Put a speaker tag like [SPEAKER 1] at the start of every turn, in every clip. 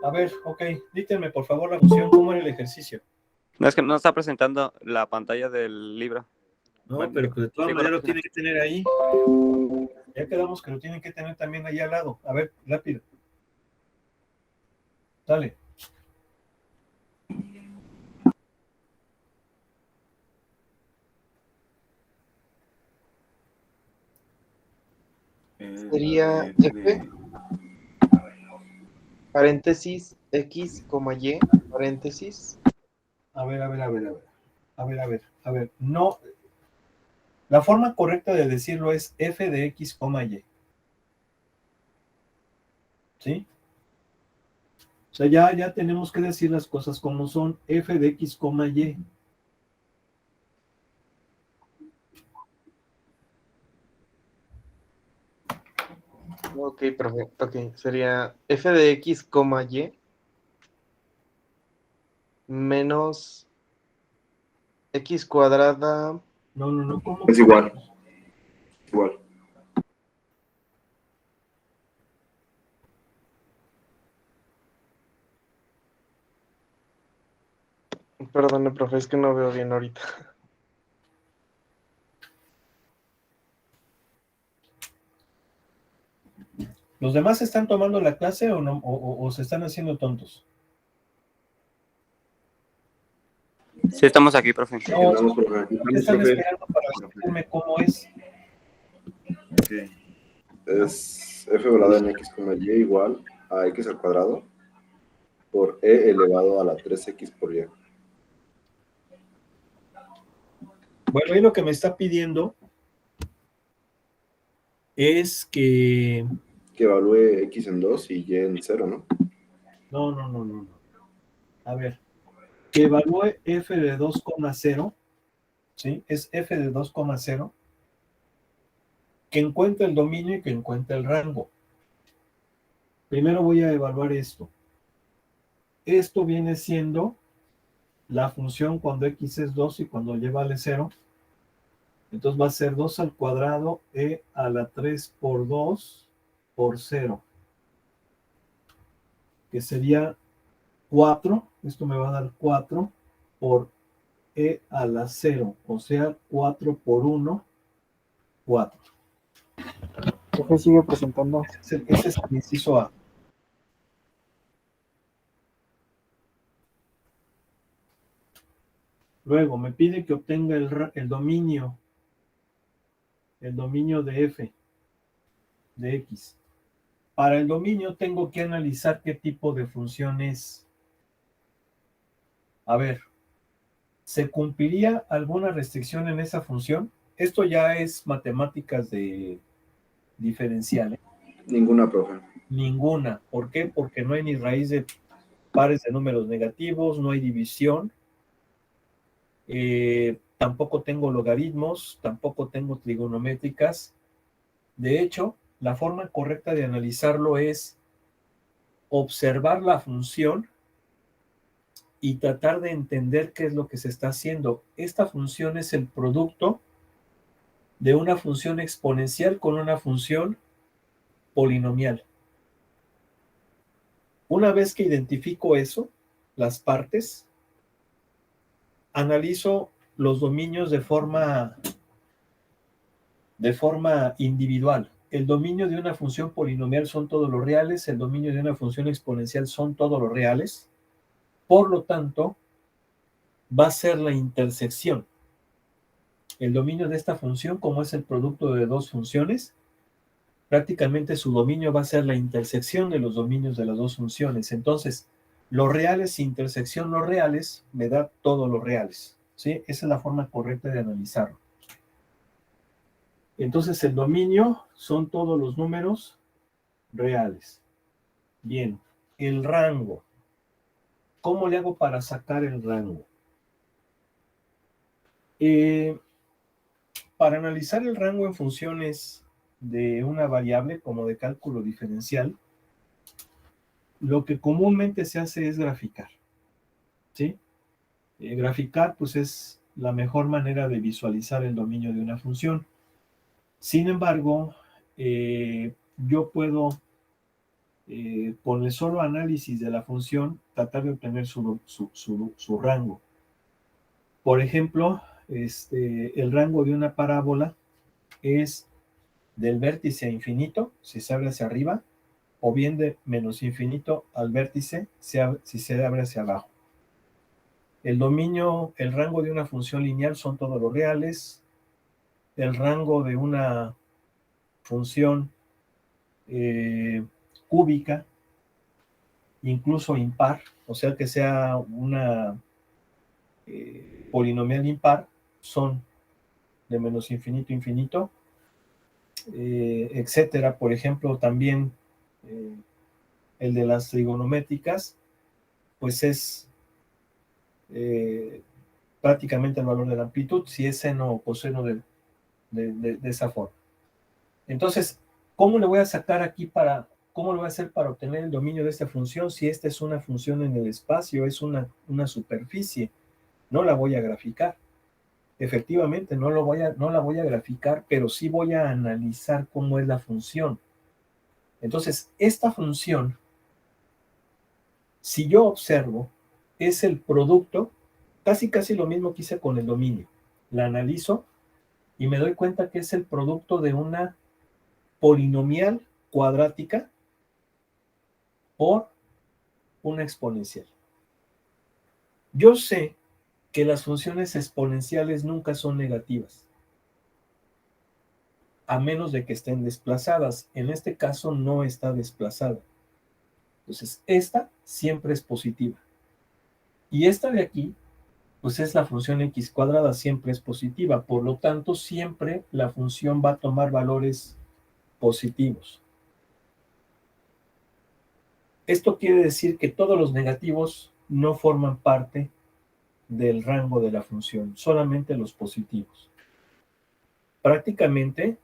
[SPEAKER 1] A ver, ok, díganme por favor la función, ¿cómo era el ejercicio?
[SPEAKER 2] No, es que no está presentando la pantalla del libro.
[SPEAKER 1] No,
[SPEAKER 2] Bueno,
[SPEAKER 1] pero pues de todas
[SPEAKER 2] sigo la
[SPEAKER 1] maneras lo
[SPEAKER 2] página.
[SPEAKER 1] tienen que tener ahí. Ya quedamos que lo tienen que tener también ahí al lado. A ver, rápido. Dale.
[SPEAKER 3] Sería F, paréntesis, X, Y, paréntesis.
[SPEAKER 1] A ver. No, la forma correcta de decirlo es f de x, y. ¿Sí? O sea, ya tenemos que decir las cosas como son. F de x, y.
[SPEAKER 3] Ok, perfecto. Ok, sería F de X, Y menos X cuadrada.
[SPEAKER 1] No, ¿cómo?
[SPEAKER 4] Es igual. Igual.
[SPEAKER 3] Perdón, profe, es que no veo bien ahorita.
[SPEAKER 1] ¿Los demás están tomando la clase o no, o se están haciendo tontos?
[SPEAKER 2] Sí, estamos aquí, profe.
[SPEAKER 4] Aquí andamos, profe.
[SPEAKER 1] ¿Qué están esperando para decirme cómo es?
[SPEAKER 4] Ok. Es f velada en x, y igual a x al cuadrado por e elevado a la 3x por y.
[SPEAKER 1] Bueno, y lo que me está pidiendo es que...
[SPEAKER 4] Que evalúe x en 2 y y en 0, ¿no?
[SPEAKER 1] No. A ver, que evalúe f de 2,0, ¿sí? Es f de 2,0, que encuentre el dominio y que encuentre el rango. Primero voy a evaluar esto. Esto viene siendo la función cuando x es 2 y cuando y vale 0. Entonces va a ser 2 al cuadrado e a la 3 por 2 por 0, que sería 4. Esto me va a dar 4 por e a la 0, o sea, 4 por 1, 4.
[SPEAKER 5] Profe, sigue presentando.
[SPEAKER 1] Ese es el inciso A. Luego me pide que obtenga el dominio de f de x. Para el dominio tengo que analizar qué tipo de función es. A ver, ¿se cumpliría alguna restricción en esa función? Esto ya es matemáticas de diferencial, ¿eh?
[SPEAKER 4] Ninguna, profe.
[SPEAKER 1] Ninguna. ¿Por qué? Porque no hay ni raíz de pares de números negativos, no hay división, tampoco tengo logaritmos, tampoco tengo trigonométricas. De hecho, la forma correcta de analizarlo es observar la función y tratar de entender qué es lo que se está haciendo. Esta función es el producto de una función exponencial con una función polinomial. Una vez que identifico eso, las partes, analizo los dominios de forma individual. El dominio de una función polinomial son todos los reales, el dominio de una función exponencial son todos los reales. Por lo tanto, va a ser la intersección. El dominio de esta función, como es el producto de dos funciones, prácticamente su dominio va a ser la intersección de los dominios de las dos funciones. Entonces, los reales, intersección los reales, me da todos los reales, ¿sí? Esa es la forma correcta de analizarlo. Entonces, el dominio son todos los números reales. Bien, el rango. ¿Cómo le hago para sacar el rango? Para analizar el rango en funciones de una variable como de cálculo diferencial, lo que comúnmente se hace es graficar, ¿sí? Graficar, pues, es la mejor manera de visualizar el dominio de una función. Sin embargo, yo puedo por el solo análisis de la función, tratar de obtener su rango. Por ejemplo, el rango de una parábola es del vértice a infinito, si se abre hacia arriba, o bien de menos infinito al vértice, si se abre hacia abajo. El dominio, el rango de una función lineal son todos los reales. El rango de una función cúbica, incluso impar, o sea que sea una polinomial impar, son de menos infinito a infinito, etcétera. Por ejemplo, también el de las trigonométricas, pues es prácticamente el valor de la amplitud, si es seno o coseno de esa forma. Entonces, ¿cómo le voy a sacar aquí cómo lo voy a hacer para obtener el dominio de esta función si esta es una función en el espacio, es una superficie? No la voy a graficar. Efectivamente, no la voy a graficar, pero sí voy a analizar cómo es la función. Entonces, esta función, si yo observo, es el producto, casi lo mismo que hice con el dominio. La analizo y me doy cuenta que es el producto de una polinomial cuadrática por una exponencial. Yo sé que las funciones exponenciales nunca son negativas, a menos de que estén desplazadas. En este caso no está desplazada. Entonces, esta siempre es positiva. Y esta de aquí, pues es la función x cuadrada, siempre es positiva. Por lo tanto, siempre la función va a tomar valores positivos. Esto quiere decir que todos los negativos no forman parte del rango de la función, solamente los positivos. Prácticamente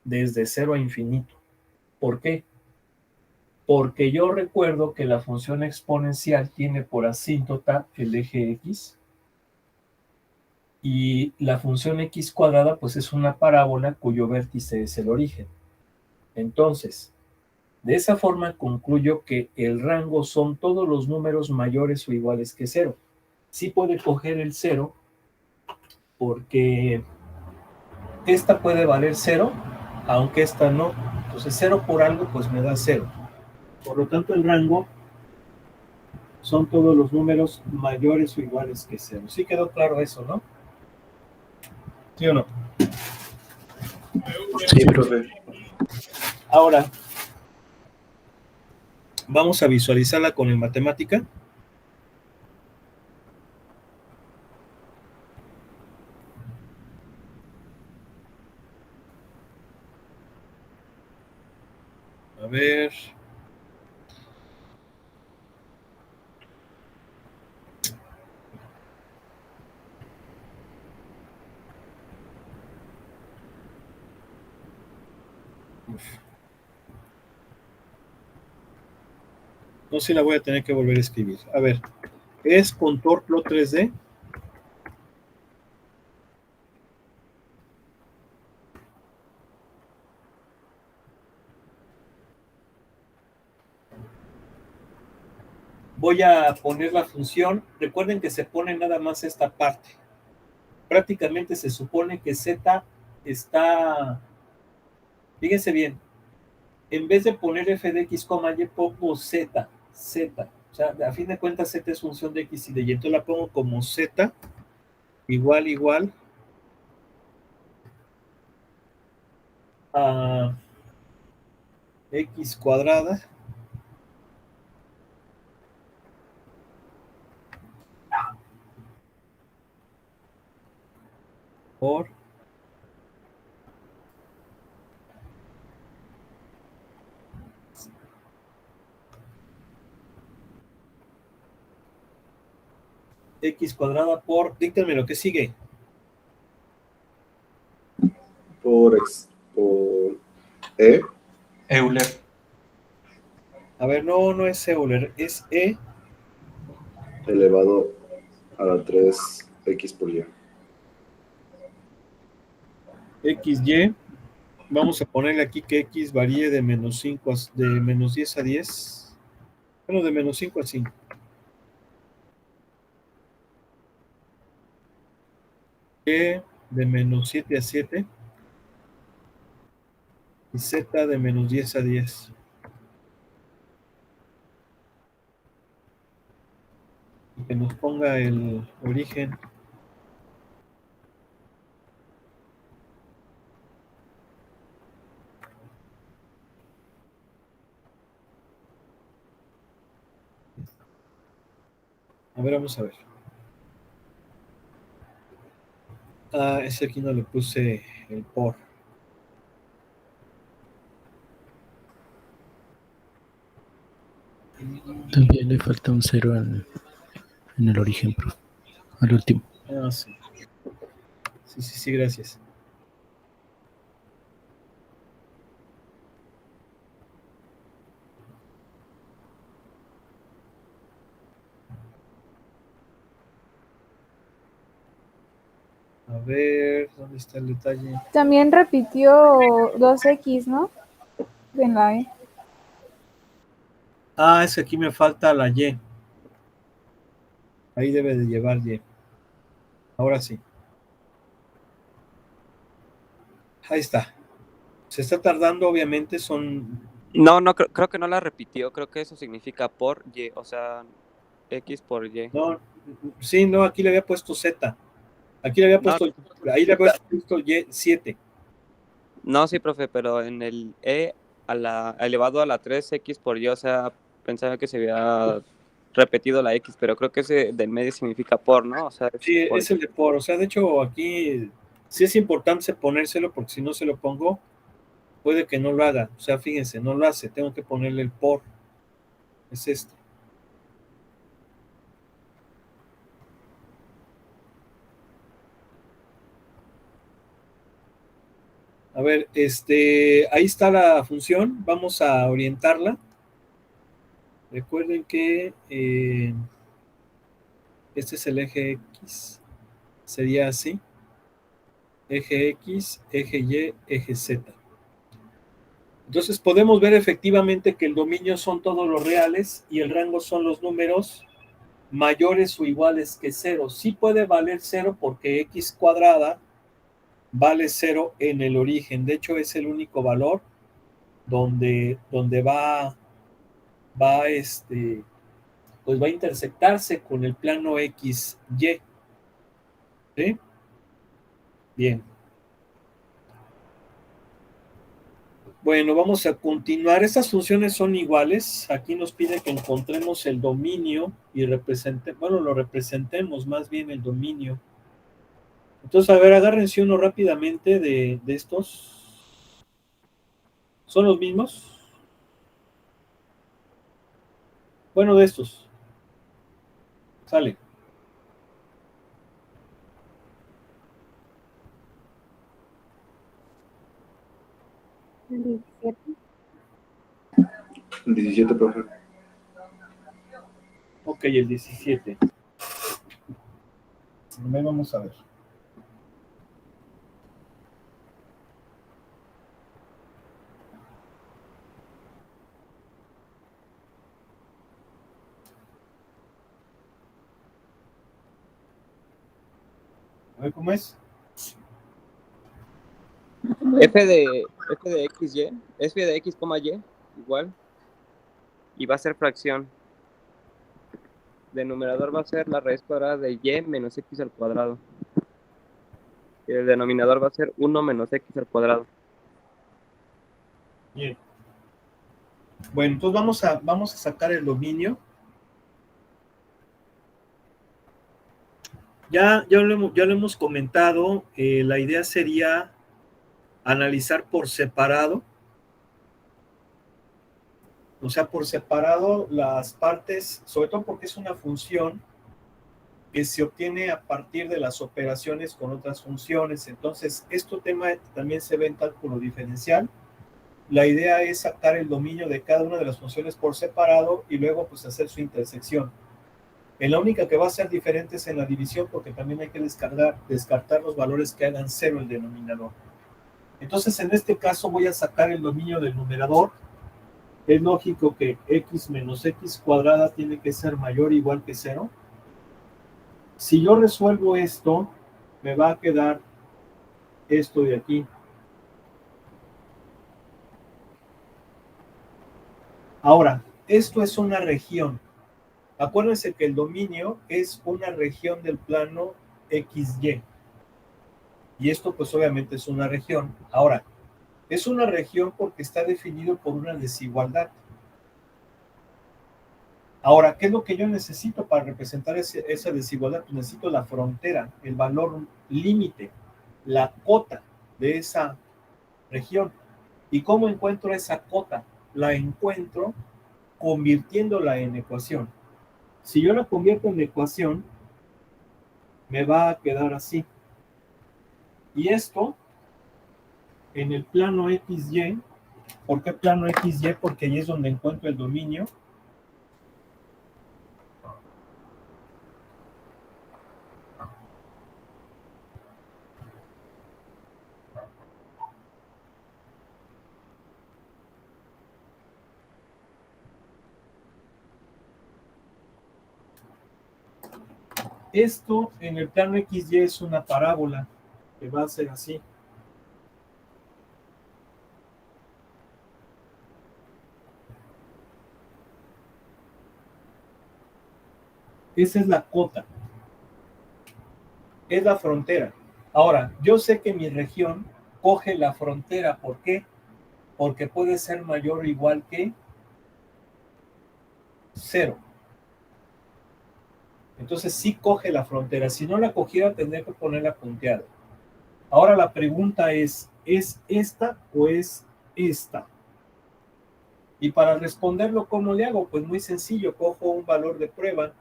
[SPEAKER 1] desde 0 a infinito. ¿Por qué? Porque yo recuerdo que la función exponencial tiene por asíntota el eje x y la función x cuadrada pues es una parábola cuyo vértice es el origen. Entonces, de esa forma concluyo que el rango son todos los números mayores o iguales que 0. Sí puede coger el 0 porque esta puede valer 0, aunque esta no. Entonces 0 por algo pues me da 0. Por lo tanto el rango son todos los números mayores o iguales que 0. ¿Sí quedó claro eso, no? ¿Sí o no?
[SPEAKER 4] Sí, profe.
[SPEAKER 1] Ahora, vamos a visualizarla con el matemática. A ver. No sé si la voy a tener que volver a escribir. A ver, es contour plot 3D. Voy a poner la función. Recuerden que se pone nada más esta parte. Prácticamente se supone que Z está... Fíjense bien. En vez de poner f de x, y, pongo z. O sea, a fin de cuentas z es función de x y de y. Entonces la pongo como z igual a x cuadrada por x cuadrada por, díctenme lo que sigue.
[SPEAKER 4] Por E
[SPEAKER 3] Euler.
[SPEAKER 1] A ver, no es Euler, es E
[SPEAKER 4] elevado a la 3x por y.
[SPEAKER 1] XY Vamos a ponerle aquí que x varíe de menos 5 de menos 10 a 10. Bueno, de menos 5 a 5. Y de menos 7 a 7. Y z de menos 10 a 10. Y que nos ponga el origen. A ver, vamos a ver. Ah, ese aquí no le puse el por.
[SPEAKER 6] También le falta un 0 en el origen, profe. Al último.
[SPEAKER 1] Ah, sí. Sí, gracias. A ver, ¿dónde está el detalle?
[SPEAKER 7] También repitió 2x, ¿no? En la E.
[SPEAKER 1] Ah, es que aquí me falta la Y. Ahí debe de llevar Y. Ahora sí. Ahí está. Se está tardando, obviamente, son...
[SPEAKER 2] No, creo que no la repitió. Creo que eso significa por Y, o sea, X por Y.
[SPEAKER 1] No, sí, no, aquí le había puesto Z. Aquí le había puesto... Ahí le había puesto Y7.
[SPEAKER 2] No, sí, profe, pero en el E elevado a la 3x por Y, o sea, pensaba que se había repetido la X, pero creo que ese del medio significa por, ¿no? O sea,
[SPEAKER 1] Sí,
[SPEAKER 2] por.
[SPEAKER 1] es el de por. O sea, de hecho, aquí sí es importante ponérselo, porque si no se lo pongo, puede que no lo haga. O sea, fíjense, no lo hace. Tengo que ponerle el por. Es este. A ver, ahí está la función. Vamos a orientarla. Recuerden que este es el eje X. Sería así. Eje X, eje Y, eje Z. Entonces podemos ver efectivamente que el dominio son todos los reales y el rango son los números mayores o iguales que 0. Sí puede valer 0 porque x cuadrada vale 0 en el origen. De hecho, es el único valor donde pues va a intersectarse con el plano XY. ¿Sí? Bien. Bueno, vamos a continuar. Estas funciones son iguales. Aquí nos pide que encontremos el dominio y lo representemos más bien el dominio. Entonces, a ver, agárrense uno rápidamente de estos. ¿Son los mismos? Bueno, de estos. Sale.
[SPEAKER 7] El 17.
[SPEAKER 4] El 17, profe.
[SPEAKER 1] Ok, el 17. Vamos a ver. A ver cómo es.
[SPEAKER 2] F de X, Y, F de X, Y, igual. Y va a ser fracción. Denominador va a ser la raíz cuadrada de Y menos X al cuadrado. Y el denominador va a ser 1 menos X al cuadrado.
[SPEAKER 1] Bien. Bueno, entonces vamos a sacar el dominio. Ya lo hemos comentado. La idea sería analizar por separado. O sea, por separado las partes, sobre todo porque es una función que se obtiene a partir de las operaciones con otras funciones. Entonces, este tema también se ve en cálculo diferencial. La idea es sacar el dominio de cada una de las funciones por separado y luego pues hacer su intersección. En la única que va a ser diferente es en la división, porque también hay que descartar los valores que hagan cero el denominador. Entonces, en este caso voy a sacar el dominio del numerador. Es lógico que x menos x cuadrada tiene que ser mayor o igual que 0. Si yo resuelvo esto, me va a quedar esto de aquí. Ahora, esto es una región. Acuérdense que el dominio es una región del plano XY. Y esto pues obviamente es una región. Ahora, es una región porque está definido por una desigualdad. Ahora, ¿qué es lo que yo necesito para representar esa desigualdad? Pues necesito la frontera, el valor límite, la cota de esa región. ¿Y cómo encuentro esa cota? La encuentro convirtiéndola en ecuación. Si yo la convierto en ecuación, me va a quedar así. Y esto, en el plano XY, ¿por qué plano XY? Porque ahí es donde encuentro el dominio. Esto en el plano XY es una parábola que va a ser así. Esa es la cota. Es la frontera. Ahora, yo sé que mi región coge la frontera. ¿Por qué? Porque puede ser mayor o igual que 0. Entonces sí coge la frontera. Si no la cogiera, tendría que ponerla punteada. Ahora la pregunta ¿es esta o es esta? Y para responderlo, ¿cómo le hago? Pues muy sencillo, cojo un valor de prueba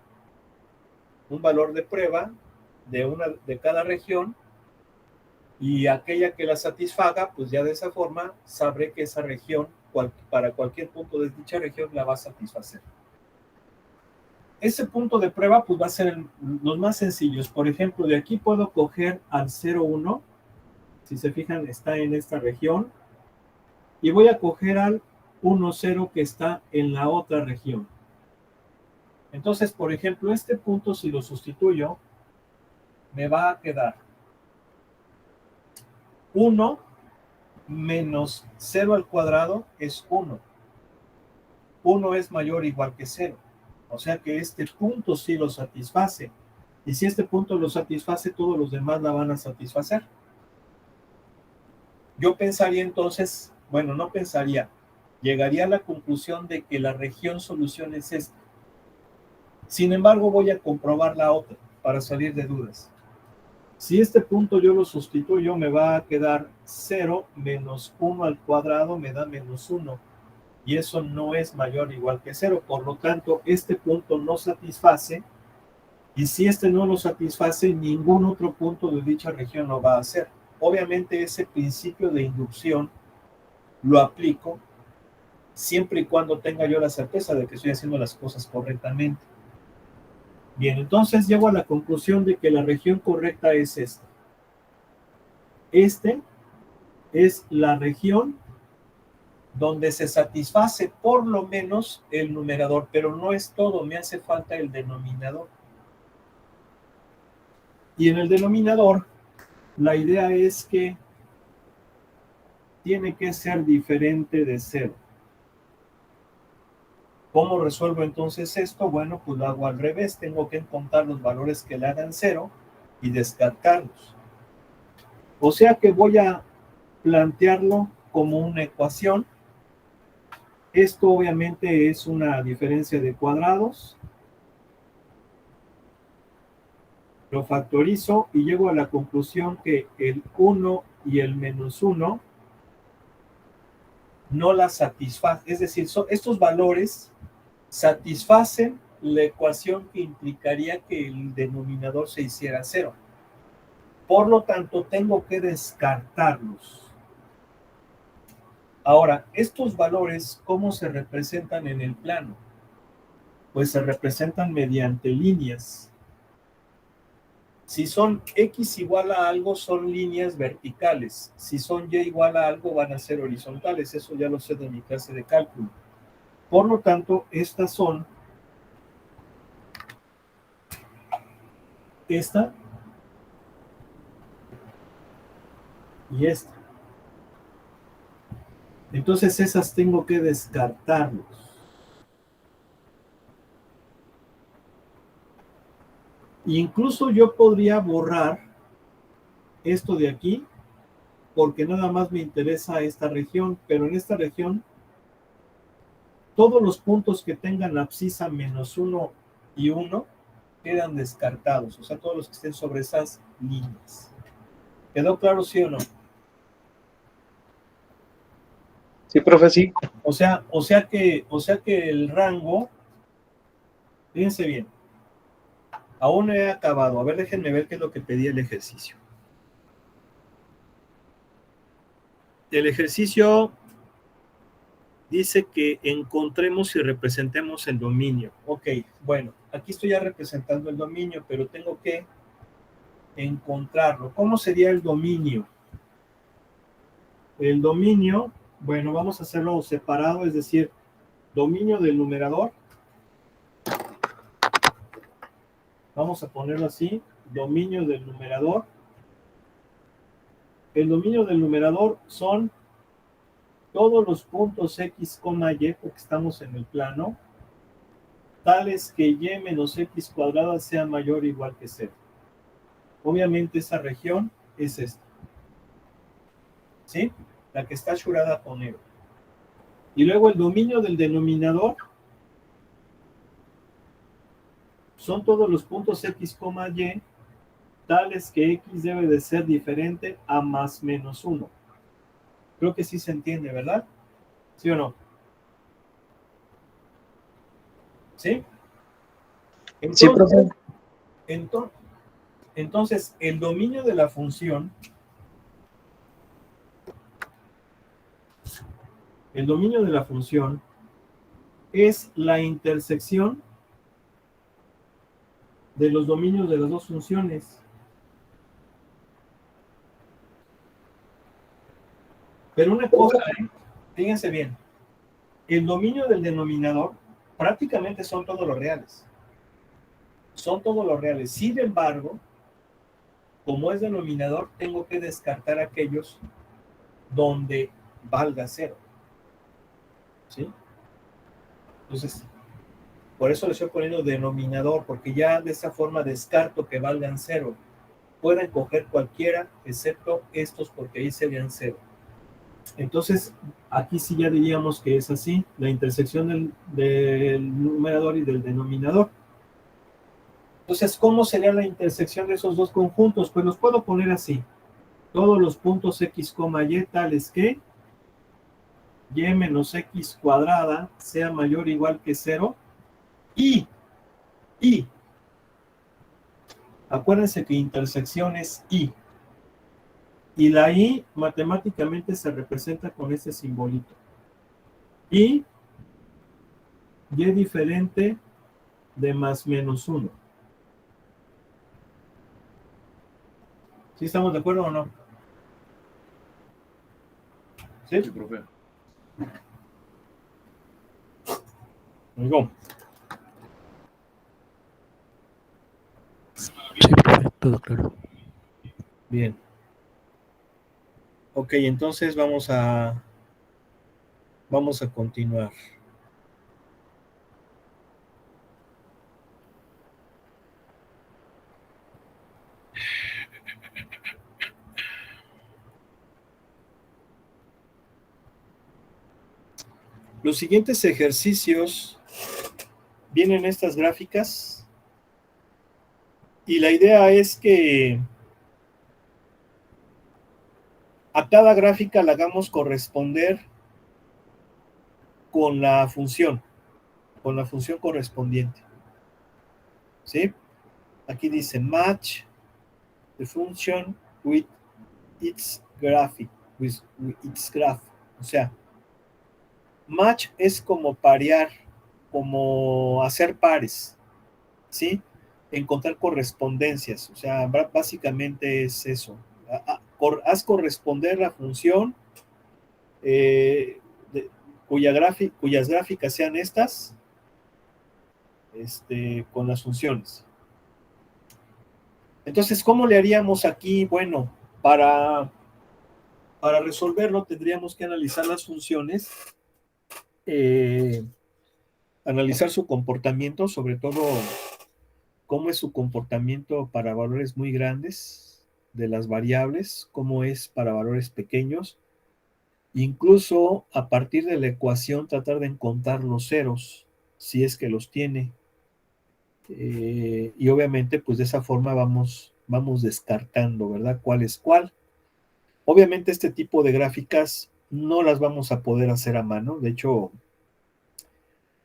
[SPEAKER 1] de cada región, y aquella que la satisfaga, pues ya de esa forma sabré que esa región, para cualquier punto de dicha región, la va a satisfacer. Ese punto de prueba pues va a ser los más sencillos. Por ejemplo, de aquí puedo coger al 0,1, si se fijan está en esta región, y voy a coger al 1,0 que está en la otra región. Entonces, por ejemplo, este punto si lo sustituyo, me va a quedar 1 menos 0 al cuadrado es 1. 1 es mayor o igual que 0. O sea que este punto sí lo satisface. Y si este punto lo satisface, todos los demás la van a satisfacer. Yo pensaría entonces, bueno, no pensaría, llegaría a la conclusión de que la región solución es esta. Sin embargo, voy a comprobar la otra para salir de dudas. Si este punto yo lo sustituyo, me va a quedar 0 menos 1 al cuadrado, me da menos 1. Y eso no es mayor o igual que 0. Por lo tanto, este punto no satisface. Y si este no lo satisface, ningún otro punto de dicha región lo va a hacer. Obviamente ese principio de inducción lo aplico siempre y cuando tenga yo la certeza de que estoy haciendo las cosas correctamente. Bien, entonces llego a la conclusión de que la región correcta es esta. Este es la región donde se satisface por lo menos el numerador, pero no es todo, me hace falta el denominador. Y en el denominador, la idea es que tiene que ser diferente de 0. ¿Cómo resuelvo entonces esto? Bueno, pues lo hago al revés. Tengo que encontrar los valores que le hagan 0 y descartarlos. O sea que voy a plantearlo como una ecuación. Esto obviamente es una diferencia de cuadrados. Lo factorizo y llego a la conclusión que el 1 y el menos 1 no la satisfacen. Es decir, estos valores satisfacen la ecuación que implicaría que el denominador se hiciera 0. Por lo tanto, tengo que descartarlos. Ahora, estos valores, ¿cómo se representan en el plano? Pues se representan mediante líneas. Si son X igual a algo, son líneas verticales. Si son Y igual a algo, van a ser horizontales. Eso ya lo sé de mi clase de cálculo. Por lo tanto, estas son esta y esta. Entonces esas tengo que descartarlos. Incluso yo podría borrar esto de aquí porque nada más me interesa esta región, pero en esta región todos los puntos que tengan abscisa menos 1 y 1 quedan descartados, o sea, todos los que estén sobre esas líneas. ¿Quedó claro, sí o no?
[SPEAKER 3] Sí, profe, sí.
[SPEAKER 1] O sea que el rango, fíjense bien, aún no he acabado. A ver, déjenme ver qué es lo que pedía el ejercicio. El ejercicio dice que encontremos y representemos el dominio. Ok, bueno, aquí estoy ya representando el dominio, pero tengo que encontrarlo. ¿Cómo sería el dominio? El dominio, bueno, vamos a hacerlo separado, es decir, dominio del numerador. Vamos a ponerlo así, dominio del numerador. El dominio del numerador son todos los puntos X, Y, porque estamos en el plano, tales que Y menos X cuadrada sea mayor o igual que 0. Obviamente esa región es esta. ¿Sí? La que está churada con negro. Y luego el dominio del denominador son todos los puntos X, Y, tales que X debe de ser diferente a más menos 1. Creo que sí se entiende, ¿verdad? ¿Sí o no? ¿Sí?
[SPEAKER 3] Sí, profe.
[SPEAKER 1] Entonces, el dominio de la función, es la intersección de los dominios de las dos funciones. Pero una cosa, fíjense bien, el dominio del denominador prácticamente son todos los reales. Son todos los reales. Sin embargo, como es denominador, tengo que descartar aquellos donde valga 0. ¿Sí? Entonces, por eso le estoy poniendo denominador, porque ya de esa forma descarto que valgan 0. Pueden coger cualquiera, excepto estos, porque ahí serían 0. Entonces, aquí sí ya diríamos que es así, la intersección del numerador y del denominador. Entonces, ¿cómo sería la intersección de esos dos conjuntos? Pues los puedo poner así. Todos los puntos X, Y tales que Y menos X cuadrada sea mayor o igual que 0 y acuérdense que intersección es y la y matemáticamente se representa con este simbolito. Y diferente de más menos 1. ¿Sí estamos de acuerdo o no? ¿Sí?
[SPEAKER 8] Sí, profe.
[SPEAKER 1] Digo,
[SPEAKER 6] Sí, profe, todo claro.
[SPEAKER 1] bien. Ok, entonces vamos a continuar. Los siguientes ejercicios vienen estas gráficas y la idea es que a cada gráfica la hagamos corresponder con la función correspondiente. ¿Sí? Aquí dice match the function with its graphic, with its graph. O sea, match es como parear, como hacer pares, ¿sí? encontrar correspondencias. O sea, básicamente es eso. Haz corresponder la función cuyas gráficas sean estas con las funciones. Entonces, ¿cómo le haríamos aquí? Bueno, para resolverlo tendríamos que analizar las funciones, analizar su comportamiento, sobre todo cómo es su comportamiento para valores muy grandes de las variables, cómo es para valores pequeños, incluso a partir de la ecuación tratar de encontrar los ceros, si es que los tiene. Y obviamente pues de esa forma vamos descartando, ¿verdad? ¿Cuál es cuál? Obviamente este tipo de gráficas no las vamos a poder hacer a mano, de hecho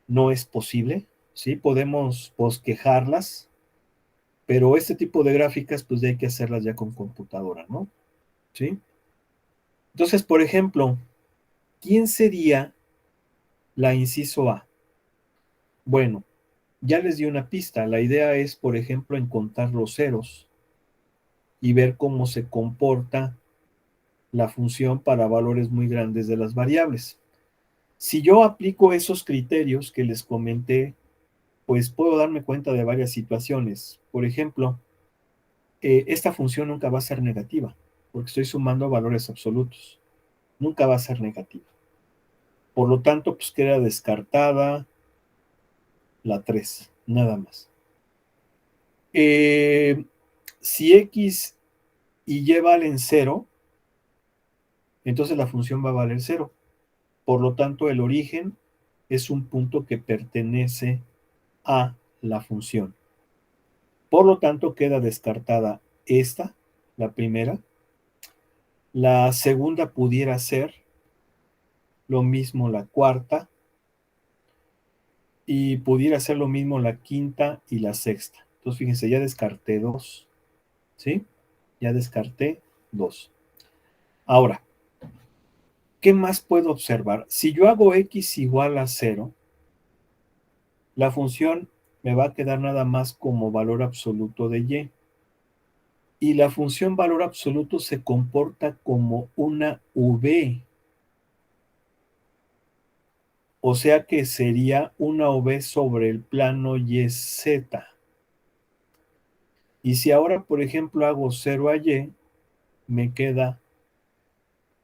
[SPEAKER 1] no es posible, ¿sí? Podemos bosquejarlas, pero este tipo de gráficas pues ya hay que hacerlas ya con computadora, ¿no? ¿Sí? Entonces, por ejemplo, ¿quién sería la inciso A? Bueno, ya les di una pista. La idea es, por ejemplo, encontrar los ceros y ver cómo se comporta la función para valores muy grandes de las variables. Si yo aplico esos criterios que les comenté, pues puedo darme cuenta de varias situaciones. Por ejemplo, esta función nunca va a ser negativa, porque estoy sumando valores absolutos. Nunca va a ser negativa. Por lo tanto, pues queda descartada la 3, nada más. Si x y y valen 0, entonces la función va a valer 0. Por lo tanto, el origen es un punto que pertenece a la función. Por lo tanto, queda descartada esta, la primera. La segunda pudiera ser lo mismo la cuarta. Y pudiera ser lo mismo la quinta y la sexta. Entonces, fíjense, ya descarté 2. ¿Sí? Ya descarté 2. Ahora, ¿qué más puedo observar? Si yo hago x igual a 0, la función me va a quedar nada más como valor absoluto de y. Y la función valor absoluto se comporta como una v. O sea que sería una v sobre el plano yz. Y si ahora, por ejemplo, hago 0 a y, me queda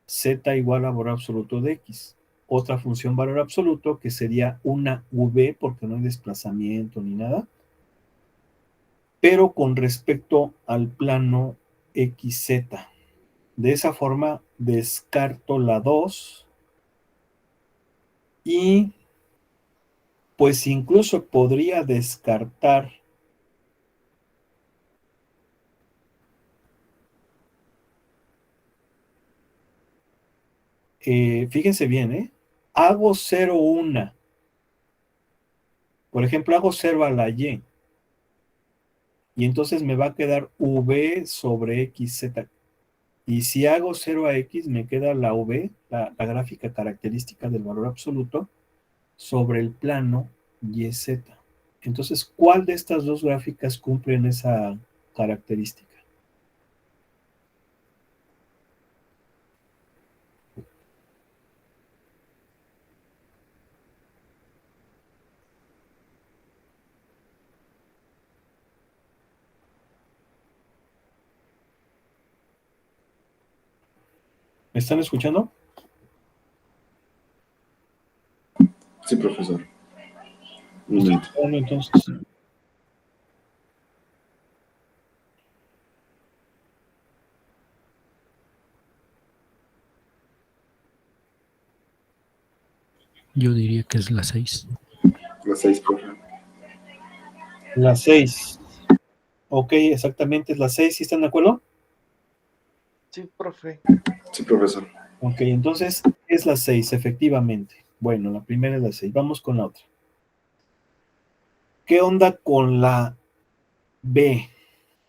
[SPEAKER 1] z igual a valor absoluto de x. Otra función valor absoluto que sería una v, porque no hay desplazamiento ni nada, pero con respecto al plano xz. De esa forma descarto la 2 y pues incluso podría descartar fíjense bien, hago 0, 1. Por ejemplo, hago 0 a la y. Y entonces me va a quedar v sobre xz. Y si hago 0 a x, me queda la v, la gráfica característica del valor absoluto, sobre el plano yz. Entonces, ¿cuál de estas dos gráficas cumplen esa característica? ¿Me están escuchando?
[SPEAKER 4] Sí, profesor.
[SPEAKER 1] Estoy escuchando entonces.
[SPEAKER 6] Yo diría que es la 6.
[SPEAKER 4] La 6, profe.
[SPEAKER 1] La 6. Ok, exactamente, es la 6. ¿Sí están de acuerdo?
[SPEAKER 3] Sí, profe.
[SPEAKER 4] Sí, profesor.
[SPEAKER 1] Ok, entonces es la 6, efectivamente. Bueno, la primera es la 6. Vamos con la otra. ¿Qué onda con la B?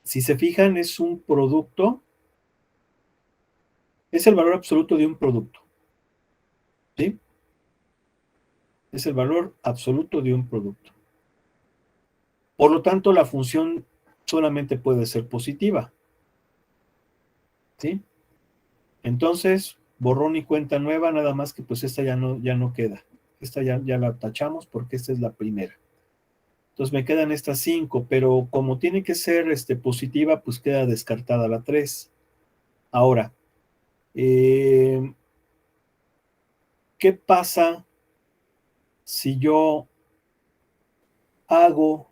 [SPEAKER 1] Si se fijan, es un producto. Es el valor absoluto de un producto. ¿Sí? Es el valor absoluto de un producto. Por lo tanto, la función solamente puede ser positiva. ¿Sí? Entonces, borrón y cuenta nueva, nada más que pues esta ya no queda. Esta ya la tachamos porque esta es la primera. Entonces me quedan estas 5, pero como tiene que ser positiva, pues queda descartada la 3. Ahora, ¿qué pasa si yo hago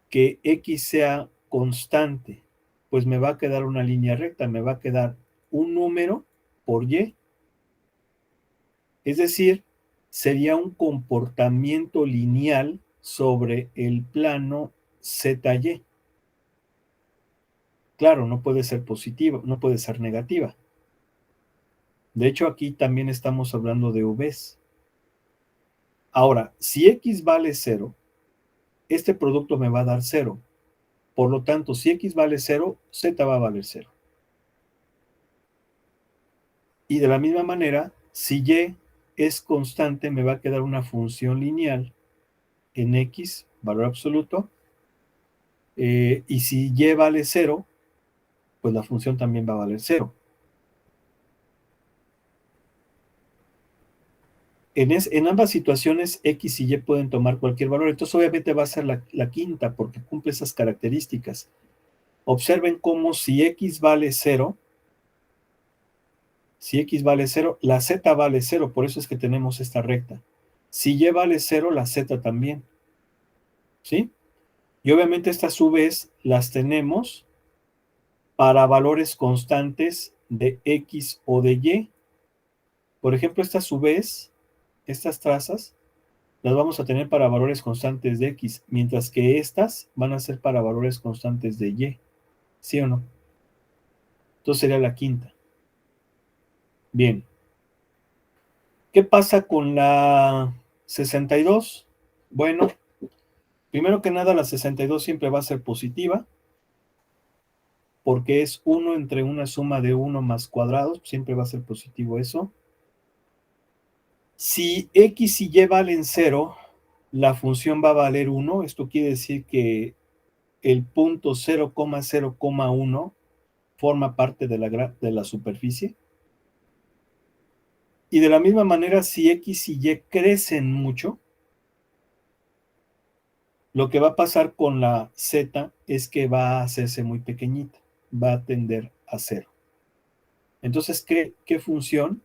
[SPEAKER 1] que X sea constante? Pues me va a quedar una línea recta, me va a quedar un número por Y. Es decir, sería un comportamiento lineal sobre el plano ZY. Claro, no puede ser positiva, no puede ser negativa. De hecho, aquí también estamos hablando de Vs. Ahora, si X vale 0, este producto me va a dar 0. Por lo tanto, si X vale 0, Z va a valer 0. Y de la misma manera, si Y es constante, me va a quedar una función lineal en X, valor absoluto, y si Y vale 0, pues la función también va a valer 0. En ambas situaciones, X y Y pueden tomar cualquier valor, entonces obviamente va a ser la quinta, porque cumple esas características. Observen cómo si X vale 0, la Z vale 0, por eso es que tenemos esta recta. Si Y vale 0, la Z también. ¿Sí? Y obviamente estas Vs las tenemos para valores constantes de X o de Y. Por ejemplo, estas Vs, estas trazas, las vamos a tener para valores constantes de X, mientras que estas van a ser para valores constantes de Y. ¿Sí o no? Entonces sería la quinta. Bien. ¿Qué pasa con la 62? Bueno, primero que nada, la 62 siempre va a ser positiva, porque es 1 entre una suma de 1 más cuadrados, siempre va a ser positivo eso. Si X y Y valen 0, la función va a valer 1, esto quiere decir que el punto 0,0,1 forma parte de la superficie. Y de la misma manera, si X y Y crecen mucho, lo que va a pasar con la Z es que va a hacerse muy pequeñita, va a tender a 0. Entonces, ¿qué función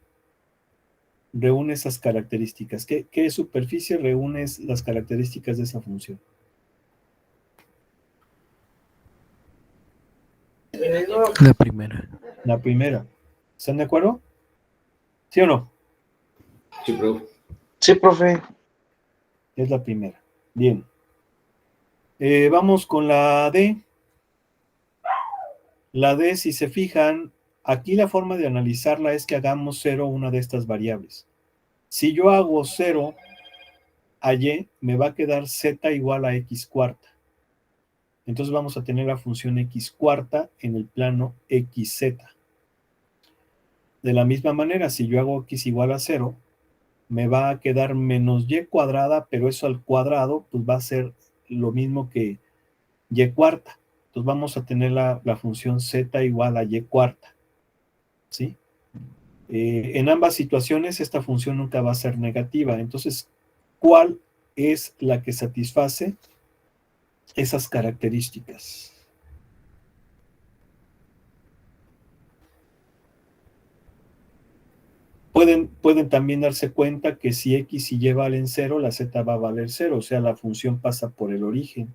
[SPEAKER 1] reúne esas características? ¿Qué superficie reúne las características de esa función?
[SPEAKER 6] La primera.
[SPEAKER 1] La primera. ¿Están de acuerdo? ¿Sí o no?
[SPEAKER 4] Sí, profe.
[SPEAKER 3] Sí, profe.
[SPEAKER 1] Es la primera. Bien. Vamos con la D. La D, si se fijan, aquí la forma de analizarla es que hagamos 0 una de estas variables. Si yo hago 0 a Y, me va a quedar Z igual a X cuarta. Entonces vamos a tener la función X cuarta en el plano XZ. De la misma manera, si yo hago X igual a 0, me va a quedar menos Y cuadrada, pero eso al cuadrado, pues va a ser lo mismo que Y cuarta. Entonces vamos a tener la función Z igual a Y cuarta. ¿Sí? En ambas situaciones, esta función nunca va a ser negativa. Entonces, ¿cuál es la que satisface esas características? Pueden también darse cuenta que si X y Y valen 0, la Z va a valer 0, o sea, la función pasa por el origen.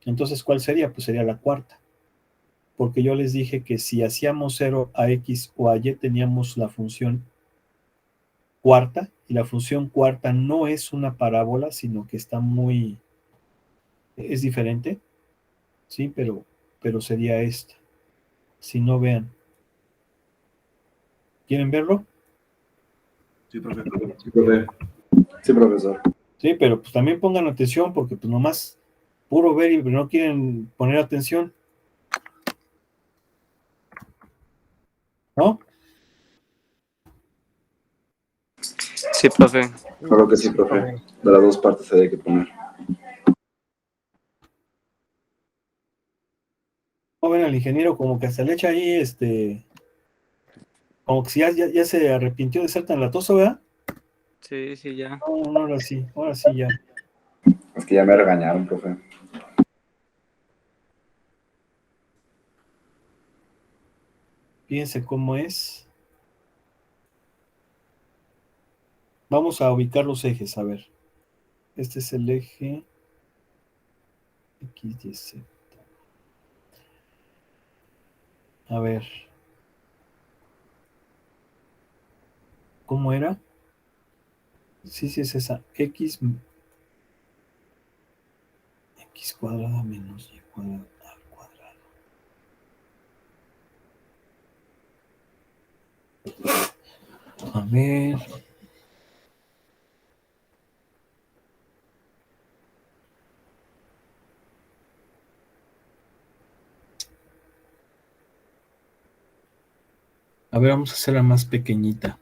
[SPEAKER 1] Entonces, ¿cuál sería? Pues sería la cuarta. Porque yo les dije que si hacíamos 0 a X o a Y, teníamos la función cuarta, y la función cuarta no es una parábola, sino que es diferente, ¿sí? Pero sería esta. Si no, vean. ¿Quieren verlo?
[SPEAKER 4] Sí, profe. Sí, profe. Sí, profesor.
[SPEAKER 1] Sí, pero pues también pongan atención, porque pues nomás puro ver y no quieren poner atención. ¿No?
[SPEAKER 2] Sí, profe.
[SPEAKER 4] Claro que sí, profe. De las dos partes se hay que poner.
[SPEAKER 1] Joven al ingeniero como que se le echa ahí, como que si ya se arrepintió de ser tan latoso, ¿verdad?
[SPEAKER 2] Sí, sí, ya.
[SPEAKER 1] No, ahora sí ya.
[SPEAKER 4] Es que ya me regañaron, profe.
[SPEAKER 1] Fíjense cómo es. Vamos a ubicar los ejes, a ver. Este es el eje X, Y, Z. A ver. ¿Cómo era? Sí, es esa. X cuadrada menos Y cuadrada al cuadrado. A ver. A ver, vamos a hacerla más pequeñita.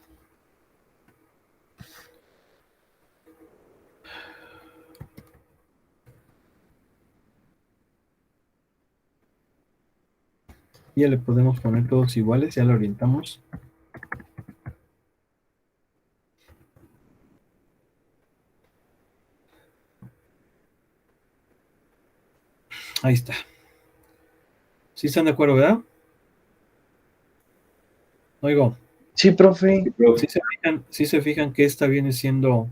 [SPEAKER 1] Ya le podemos poner todos iguales, ya lo orientamos. Ahí está. ¿Sí están de acuerdo, verdad? Oigo.
[SPEAKER 3] Sí, profe.
[SPEAKER 1] ¿Sí se fijan que esta viene siendo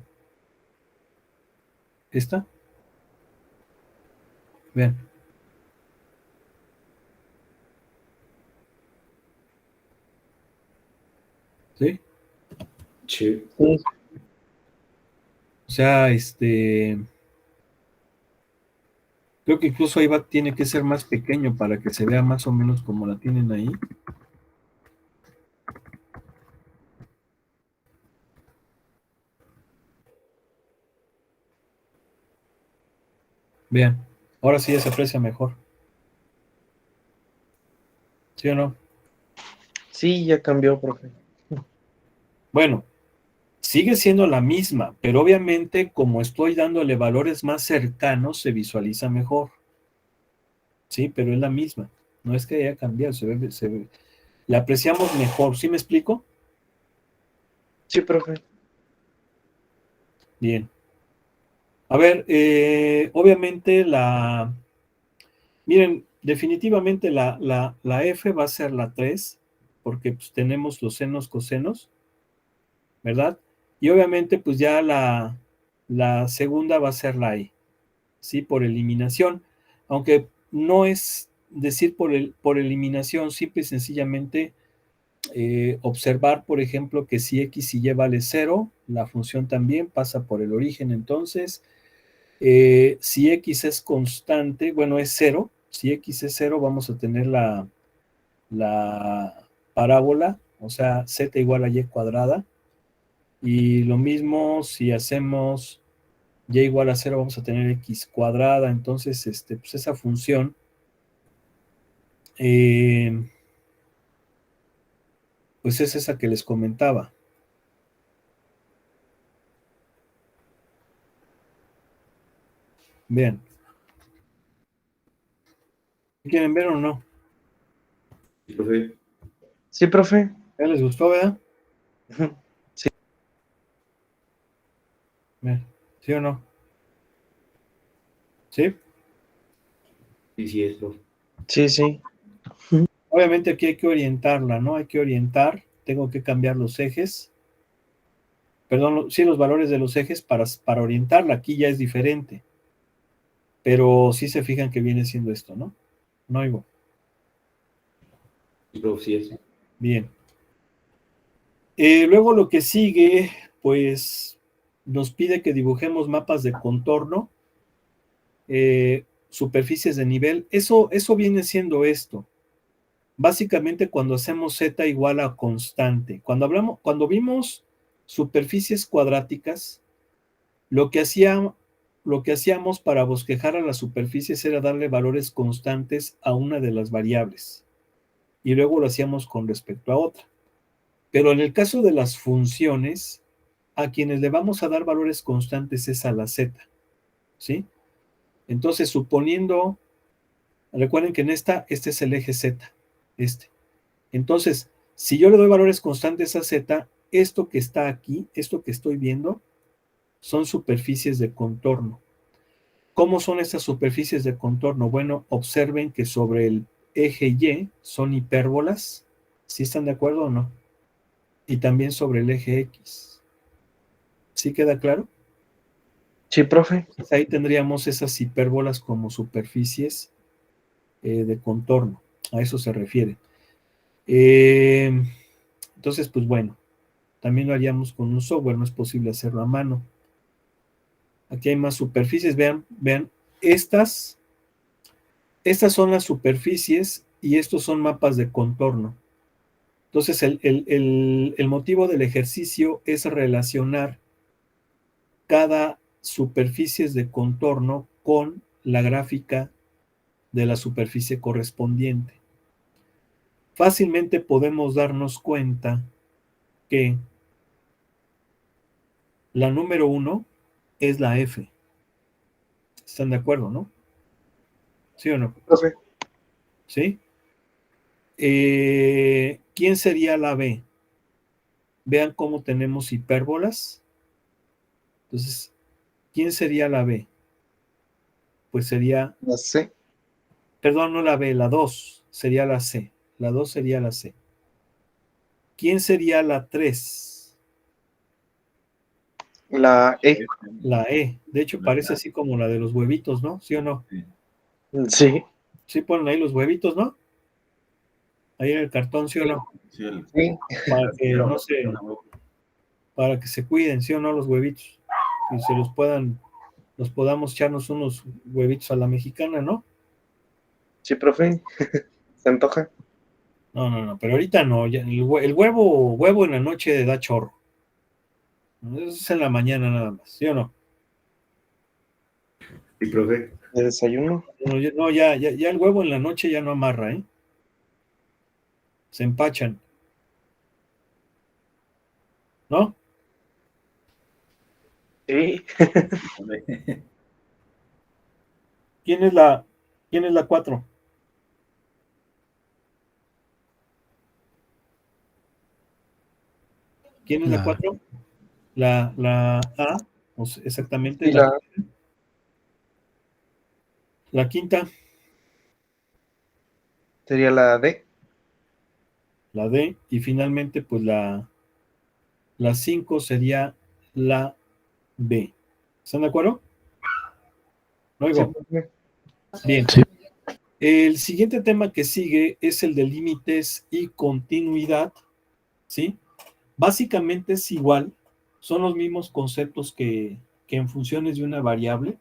[SPEAKER 1] esta? Vean. ¿Sí?
[SPEAKER 4] Sí.
[SPEAKER 1] O sea, creo que incluso ahí tiene que ser más pequeño para que se vea más o menos como la tienen ahí. Vean, ahora sí ya se aprecia mejor. ¿Sí o no?
[SPEAKER 3] Sí, ya cambió, profe.
[SPEAKER 1] Bueno, sigue siendo la misma, pero obviamente como estoy dándole valores más cercanos, se visualiza mejor. Sí, pero es la misma. No es que haya cambiado, la apreciamos mejor. ¿Sí me explico?
[SPEAKER 3] Sí, profe.
[SPEAKER 1] Bien. A ver, obviamente miren, definitivamente la F va a ser la 3, porque pues, tenemos los senos, cosenos, ¿verdad? Y obviamente pues ya la segunda va a ser la E, ¿sí? Por eliminación, aunque no es decir por eliminación, simple y sencillamente observar, por ejemplo, que si X y Y vale 0, la función también pasa por el origen, entonces, si X es constante, bueno, es 0, si X es 0, vamos a tener la parábola, o sea, Z igual a Y cuadrada, y lo mismo si hacemos Y igual a 0, vamos a tener X cuadrada, entonces, pues esa función, pues es esa que les comentaba. Vean. ¿Quieren ver o no?
[SPEAKER 4] Profe.
[SPEAKER 3] Sí, profe.
[SPEAKER 1] ¿Ya les gustó, verdad?
[SPEAKER 3] Sí.
[SPEAKER 1] Vean. ¿Sí o no? ¿Sí?
[SPEAKER 4] Sí, sí, es, profe.
[SPEAKER 3] Sí, sí.
[SPEAKER 1] Obviamente aquí hay que orientarla, ¿no? Hay que orientar, tengo que cambiar los ejes, perdón, sí, los valores de los ejes para orientarla, aquí ya es diferente, pero sí se fijan que viene siendo esto, ¿no? No oigo.
[SPEAKER 4] Sí, profe, sí es.
[SPEAKER 1] Bien. Luego lo que sigue, pues nos pide que dibujemos mapas de contorno, superficies de nivel. Eso viene siendo esto. Básicamente cuando hacemos z igual a constante. Cuando vimos superficies cuadráticas, lo que hacíamos para bosquejar a las superficies era darle valores constantes a una de las variables. Y luego lo hacíamos con respecto a otra. Pero en el caso de las funciones, a quienes le vamos a dar valores constantes es a la z, ¿sí? Entonces, suponiendo, recuerden que en este es el eje z, Entonces, si yo le doy valores constantes a z, esto que está aquí, esto que estoy viendo, son superficies de contorno. ¿Cómo son estas superficies de contorno? Bueno, observen que sobre el eje Y son hipérbolas, ¿sí están de acuerdo o no? Y también sobre el eje X. ¿Sí queda claro?
[SPEAKER 3] Sí, profe.
[SPEAKER 1] Pues ahí tendríamos esas hipérbolas como superficies de contorno. A eso se refiere. Entonces, pues bueno, también lo haríamos con un software, no es posible hacerlo a mano. Aquí hay más superficies, vean, estas son las superficies y estos son mapas de contorno. Entonces, el motivo del ejercicio es relacionar cada superficie de contorno con la gráfica de la superficie correspondiente. Fácilmente podemos darnos cuenta que la número 1 es la F. ¿Están de acuerdo, no? ¿Sí o no?
[SPEAKER 3] Profe.
[SPEAKER 1] ¿Sí? ¿Quién sería la B? Vean cómo tenemos hipérbolas. Entonces, ¿quién sería la B? Pues sería...
[SPEAKER 3] La C.
[SPEAKER 1] Perdón, no la B, la 2 sería la C. La 2 sería la C. ¿Quién sería la 3?
[SPEAKER 3] La E.
[SPEAKER 1] La E. De hecho, parece así como la de los huevitos, ¿no? ¿Sí o no?
[SPEAKER 3] Sí.
[SPEAKER 1] Sí ponen ahí los huevitos, ¿no? Ahí en el cartón, ¿sí o no?
[SPEAKER 3] Sí.
[SPEAKER 1] Para que no se... Para que se cuiden, ¿sí o no? Los huevitos. Y se los podamos echarnos unos huevitos a la mexicana, ¿no?
[SPEAKER 3] Sí, profe. ¿Se antoja?
[SPEAKER 1] No, pero ahorita no. Ya, el huevo en la noche da chorro. Eso es en la mañana nada más, ¿sí o no?
[SPEAKER 4] Y profe,
[SPEAKER 3] ¿De desayuno?
[SPEAKER 1] No, ya el huevo en la noche ya no amarra, ¿eh? Se empachan. ¿No?
[SPEAKER 3] Sí.
[SPEAKER 1] ¿Quién es la 4? ¿Quién es la
[SPEAKER 6] La-
[SPEAKER 1] 4? La A, exactamente.
[SPEAKER 3] Sí, la
[SPEAKER 1] La quinta,
[SPEAKER 3] sería la D.
[SPEAKER 1] la D, y finalmente, pues la 5 sería la B. ¿Están de acuerdo? ¿No
[SPEAKER 3] Sí,
[SPEAKER 1] oigo?
[SPEAKER 3] profe.
[SPEAKER 1] Bien.
[SPEAKER 6] Sí.
[SPEAKER 1] El siguiente tema que sigue es el de límites y continuidad, ¿sí? Básicamente es igual, son los mismos conceptos que en funciones de una variable,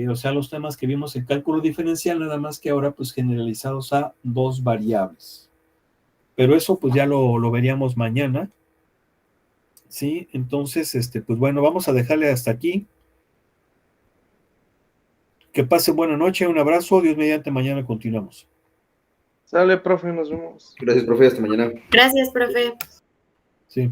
[SPEAKER 1] o sea, los temas que vimos en cálculo diferencial, nada más que ahora pues generalizados a 2 variables. Pero eso pues ya lo veríamos mañana, ¿sí? Entonces, pues bueno, vamos a dejarle hasta aquí. Que pase buena noche, un abrazo, Dios mediante, mañana continuamos.
[SPEAKER 3] Sale, profe, nos vemos.
[SPEAKER 4] gracias, profe, hasta mañana.
[SPEAKER 8] Gracias, profe.
[SPEAKER 1] Sí.